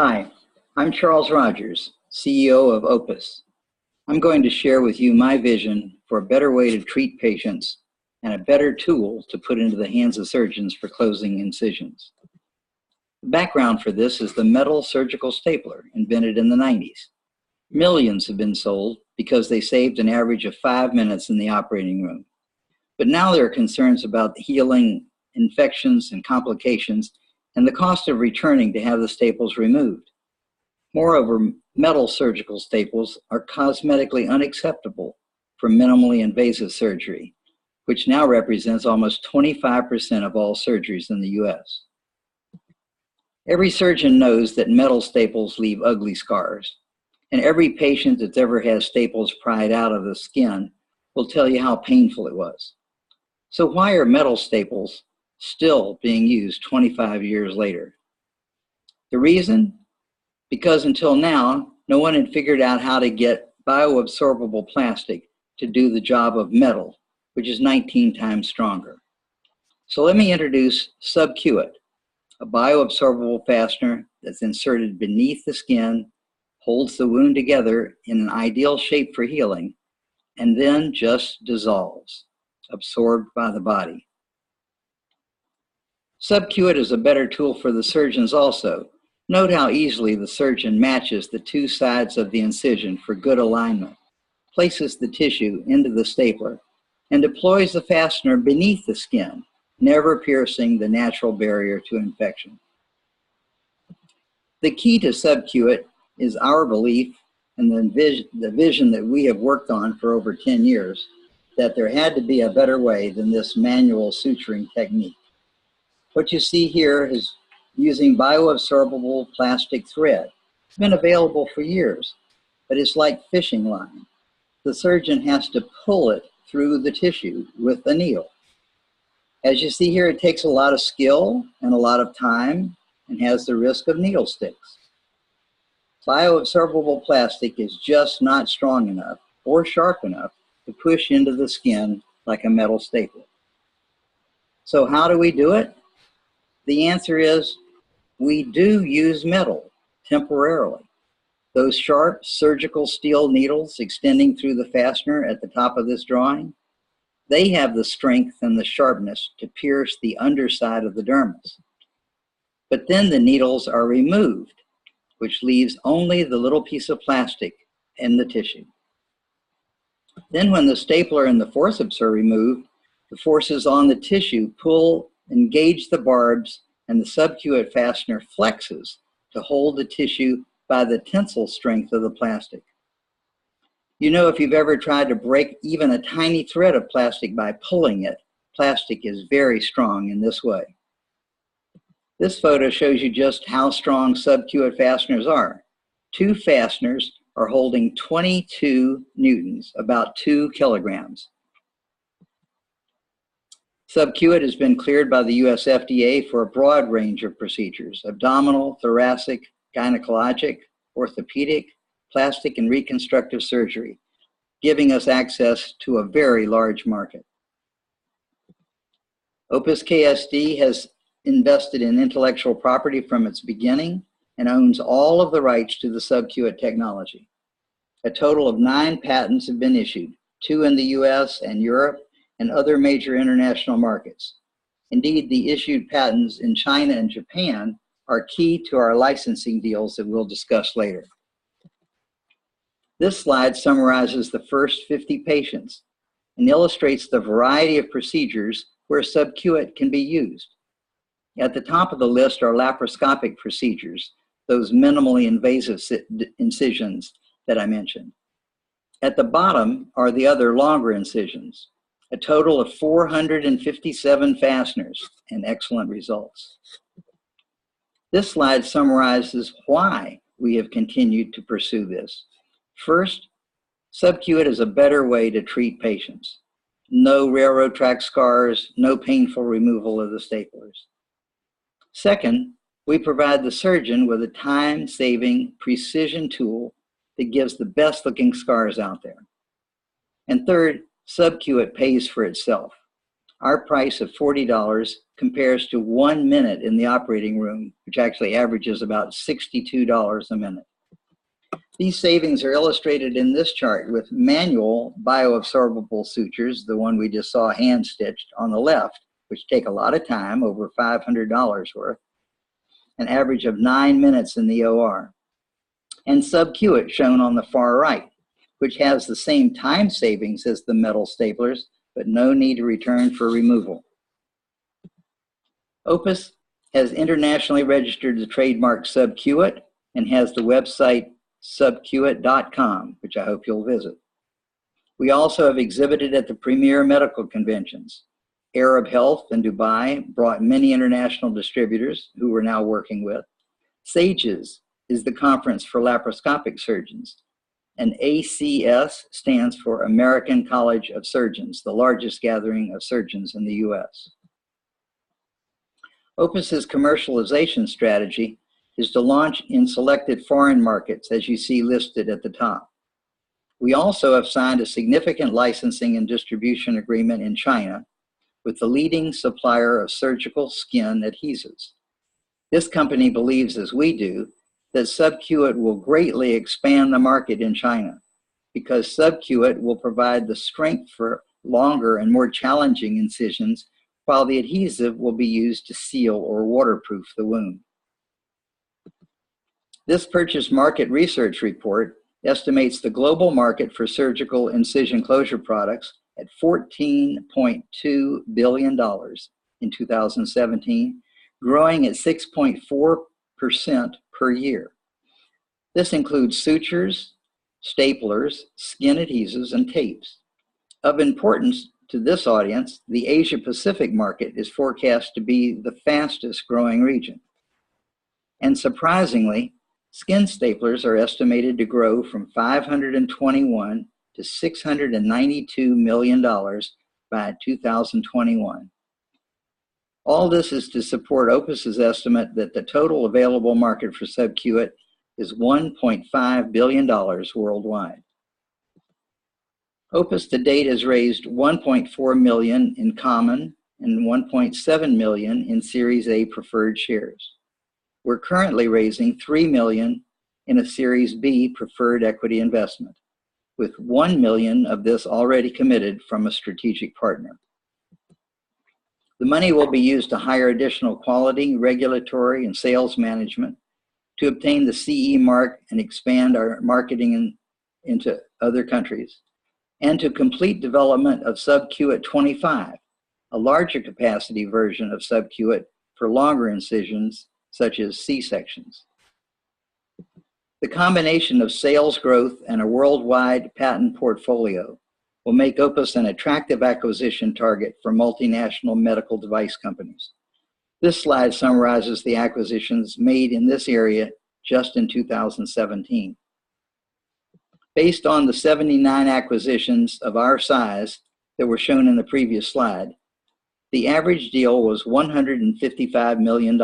Hi, I'm Charles Rogers, CEO of Opus. I'm going to share with you my vision for a better way to treat patients and a better tool to put into the hands of surgeons for closing incisions. The background for this is the metal surgical stapler invented in the 90s. Millions have been sold because they saved an average of 5 minutes in the operating room. But now there are concerns about healing, infections, and complications, and the cost of returning to have the staples removed. Moreover, metal surgical staples are cosmetically unacceptable for minimally invasive surgery, which now represents almost 25% of all surgeries in the US. Every surgeon knows that metal staples leave ugly scars, and every patient that's ever had staples pried out of the skin will tell you how painful it was. So why are metal staples still being used 25 years later? The reason? Because until now, no one had figured out how to get bioabsorbable plastic to do the job of metal, which is 19 times stronger. So let me introduce Subq, a bioabsorbable fastener that's inserted beneath the skin, holds the wound together in an ideal shape for healing, and then just dissolves, absorbed by the body. Subq is a better tool for the surgeons also. Note how easily the surgeon matches the two sides of the incision for good alignment, places the tissue into the stapler, and deploys the fastener beneath the skin, never piercing the natural barrier to infection. The key to Subq is our belief and the vision that we have worked on for over 10 years, that there had to be a better way than this manual suturing technique. What you see here is using bioabsorbable plastic thread. It's been available for years, but it's like fishing line. The surgeon has to pull it through the tissue with a needle. As you see here, it takes a lot of skill and a lot of time and has the risk of needle sticks. Bioabsorbable plastic is just not strong enough or sharp enough to push into the skin like a metal staple. So how do we do it? The answer is we do use metal temporarily. Those sharp surgical steel needles extending through the fastener at the top of this drawing, they have the strength and the sharpness to pierce the underside of the dermis. But then the needles are removed, which leaves only the little piece of plastic in the tissue. Then when the stapler and the forceps are removed, the forces on the tissue pull, engage the barbs, and the Subq fastener flexes to hold the tissue by the tensile strength of the plastic. You know, if you've ever tried to break even a tiny thread of plastic by pulling it, plastic is very strong in this way. This photo shows you just how strong Subq fasteners are. Two fasteners are holding 22 newtons, about 2 kilograms. Subq has been cleared by the US FDA for a broad range of procedures: abdominal, thoracic, gynecologic, orthopedic, plastic, and reconstructive surgery, giving us access to a very large market. Opus KSD has invested in intellectual property from its beginning and owns all of the rights to the Subq technology. A total of 9 patents have been issued, 2 in the US and Europe, and other major international markets. Indeed, the issued patents in China and Japan are key to our licensing deals that we'll discuss later. This slide summarizes the first 50 patients and illustrates the variety of procedures where Subq can be used. At the top of the list are laparoscopic procedures, those minimally invasive incisions that I mentioned. At the bottom are the other longer incisions, a total of 457 fasteners and excellent results. This slide summarizes why we have continued to pursue this. First, Subq is a better way to treat patients. No railroad track scars, no painful removal of the staplers. Second, we provide the surgeon with a time-saving precision tool that gives the best looking scars out there. And third, Subq pays for itself. Our price of $40 compares to 1 minute in the operating room, which actually averages about $62 a minute. These savings are illustrated in this chart with manual bioabsorbable sutures, the one we just saw hand-stitched on the left, which take a lot of time, over $500 worth, an average of 9 minutes in the OR. And Subq shown on the far right, which has the same time savings as the metal staplers, but no need to return for removal. Opus has internationally registered the trademark Subq and has the website subq.com, which I hope you'll visit. We also have exhibited at the premier medical conventions. Arab Health in Dubai brought many international distributors who we're now working with. SAGES is the conference for laparoscopic surgeons, and ACS stands for American College of Surgeons, the largest gathering of surgeons in the US. Opus's commercialization strategy is to launch in selected foreign markets, as you see listed at the top. We also have signed a significant licensing and distribution agreement in China with the leading supplier of surgical skin adhesives. This company believes, as we do, that Subq will greatly expand the market in China because Subq will provide the strength for longer and more challenging incisions, while the adhesive will be used to seal or waterproof the wound. This purchase market research report estimates the global market for surgical incision closure products at $14.2 billion in 2017, growing at 6.4% per year. This includes sutures, staplers, skin adhesives, and tapes. Of importance to this audience, the Asia Pacific market is forecast to be the fastest growing region. And surprisingly, skin staplers are estimated to grow from $521 to $692 million by 2021. All this is to support Opus's estimate that the total available market for Subq is $1.5 billion worldwide. Opus to date has raised $1.4 million in common and $1.7 million in Series A preferred shares. We're currently raising $3 million in a Series B preferred equity investment, with $1 million of this already committed from a strategic partner. The money will be used to hire additional quality, regulatory, and sales management to obtain the CE mark and expand our marketing into other countries, and to complete development of Subq 25, a larger capacity version of Subq for longer incisions, such as C-sections. The combination of sales growth and a worldwide patent portfolio will make Opus an attractive acquisition target for multinational medical device companies. This slide summarizes the acquisitions made in this area just in 2017. Based on the 79 acquisitions of our size that were shown in the previous slide, the average deal was $155 million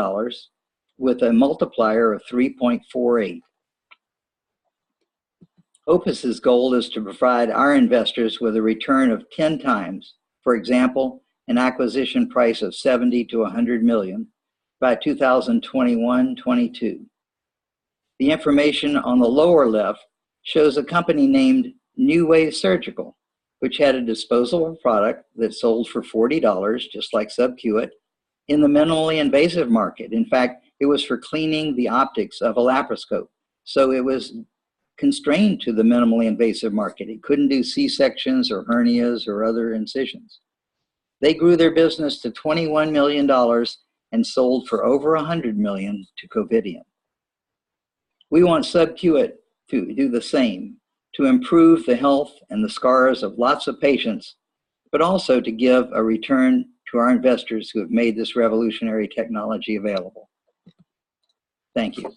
with a multiplier of 3.48. Opus's goal is to provide our investors with a return of 10 times, for example, an acquisition price of 70 to 100 million by 2021-22. The information on the lower left shows a company named New Wave Surgical, which had a disposable product that sold for $40, just like Subq, in the minimally invasive market. In fact, it was for cleaning the optics of a laparoscope, so it was constrained to the minimally invasive market. It couldn't do C-sections or hernias or other incisions. They grew their business to $21 million and sold for over $100 million to Covidien. We want Subq to do the same, to improve the health and the scars of lots of patients, but also to give a return to our investors who have made this revolutionary technology available. Thank you.